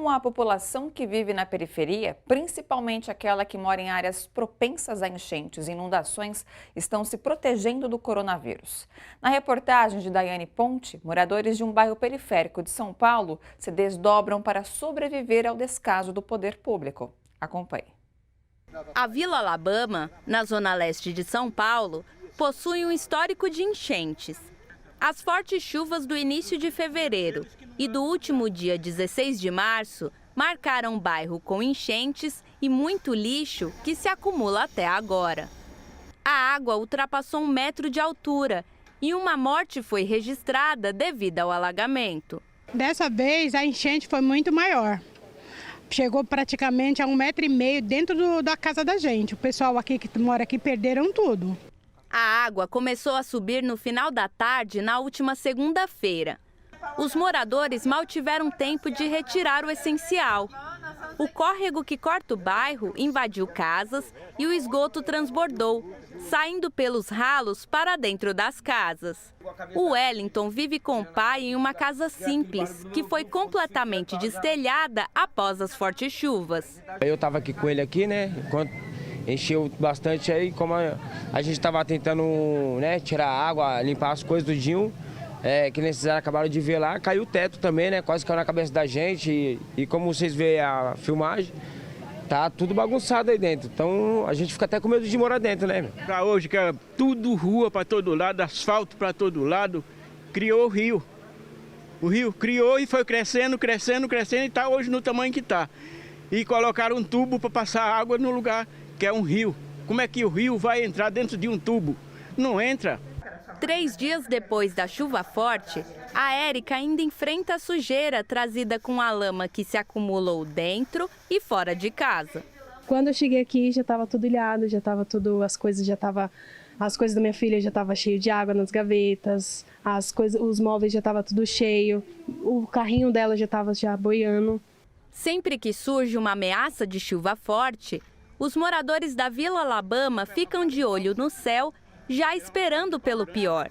como a população que vive na periferia, principalmente aquela que mora em áreas propensas a enchentes e inundações, estão se protegendo do coronavírus. Na reportagem de Daiane Ponte, moradores de um bairro periférico de São Paulo se desdobram para sobreviver ao descaso do poder público. Acompanhe. A Vila Alabama, na zona leste de São Paulo, possui um histórico de enchentes. As fortes chuvas do início de fevereiro e do último dia 16 de março marcaram o bairro com enchentes e muito lixo que se acumula até agora. A água ultrapassou 1 metro de altura e uma morte foi registrada devido ao alagamento. Dessa vez a enchente foi muito maior. Chegou praticamente a 1,5 metro dentro da casa da gente. O pessoal aqui que mora aqui perderam tudo. A água começou a subir no final da tarde na última segunda-feira. Os moradores mal tiveram tempo de retirar o essencial. O córrego que corta o bairro invadiu casas e o esgoto transbordou, saindo pelos ralos para dentro das casas. O Wellington vive com o pai em uma casa simples, que foi completamente destelhada após as fortes chuvas. Eu estava aqui com ele aqui, né? Enquanto encheu bastante aí, como a gente estava tentando, né, tirar a água, limpar as coisas do Dinho, que nem vocês acabaram de ver lá, caiu o teto também, né? Quase caiu na cabeça da gente e como vocês veem a filmagem, tá tudo bagunçado aí dentro. Então a gente fica até com medo de morar dentro, né? Para hoje, que é tudo rua para todo lado, asfalto para todo lado, criou o rio. O rio criou e foi crescendo, crescendo, crescendo e está hoje no tamanho que está. E colocaram um tubo para passar água no lugar que é um rio. Como é que o rio vai entrar dentro de um tubo? Não entra. 3 dias depois da chuva forte, a Érica ainda enfrenta a sujeira trazida com a lama que se acumulou dentro e fora de casa. Quando eu cheguei aqui já estava tudo ilhado, já estava tudo, as coisas da minha filha já estavam cheias de água nas gavetas, os móveis já estavam tudo cheio, o carrinho dela já estava boiando. Sempre que surge uma ameaça de chuva forte, os moradores da Vila Alabama ficam de olho no céu, já esperando pelo pior.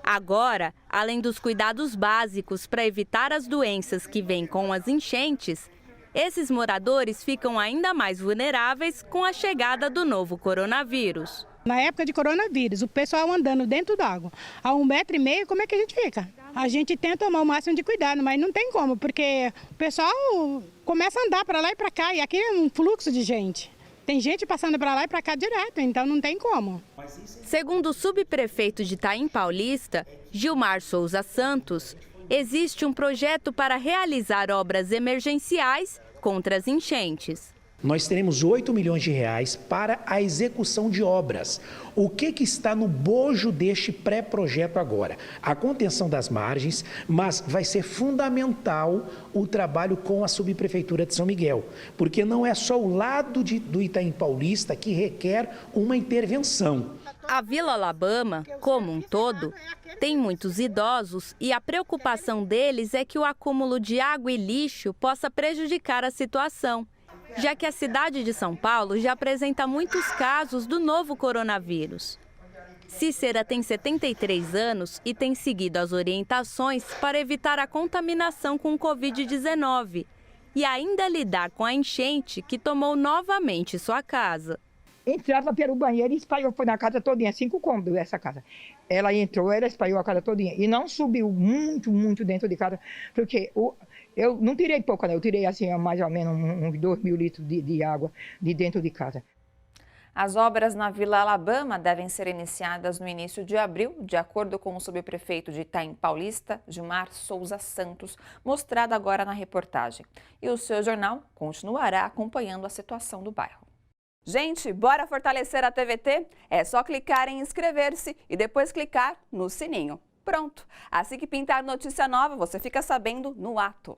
Agora, além dos cuidados básicos para evitar as doenças que vêm com as enchentes, esses moradores ficam ainda mais vulneráveis com a chegada do novo coronavírus. Na época de coronavírus, o pessoal andando dentro d'água a 1,5 metro, como é que a gente fica? A gente tenta tomar o máximo de cuidado, mas não tem como, porque o pessoal começa a andar para lá e para cá, e aqui é um fluxo de gente. Tem gente passando para lá e para cá direto, então não tem como. Segundo o subprefeito de Itaim Paulista, Gilmar Souza Santos, existe um projeto para realizar obras emergenciais contra as enchentes. Nós teremos 8 milhões de reais para a execução de obras. O que está no bojo deste pré-projeto agora? A contenção das margens, mas vai ser fundamental o trabalho com a subprefeitura de São Miguel, porque não é só o lado do Itaim Paulista que requer uma intervenção. A Vila Alabama, como um todo, tem muitos idosos e a preocupação deles é que o acúmulo de água e lixo possa prejudicar a situação, já que a cidade de São Paulo já apresenta muitos casos do novo coronavírus. Cícera tem 73 anos e tem seguido as orientações para evitar a contaminação com o Covid-19 e ainda lidar com a enchente que tomou novamente sua casa. Entrava pelo banheiro e espalhou na casa todinha, 5 cômodos dessa casa. Ela entrou, ela espalhou a casa todinha e não subiu muito dentro de casa, porque eu não tirei pouco, né? Eu tirei assim mais ou menos uns 2 mil litros de água de dentro de casa. As obras na Vila Alabama devem ser iniciadas no início de abril, de acordo com o subprefeito de Itaim Paulista, Gilmar Souza Santos, mostrado agora na reportagem. E o seu jornal continuará acompanhando a situação do bairro. Gente, bora fortalecer a TVT? É só clicar em inscrever-se e depois clicar no sininho. Pronto! Assim que pintar notícia nova, você fica sabendo no ato.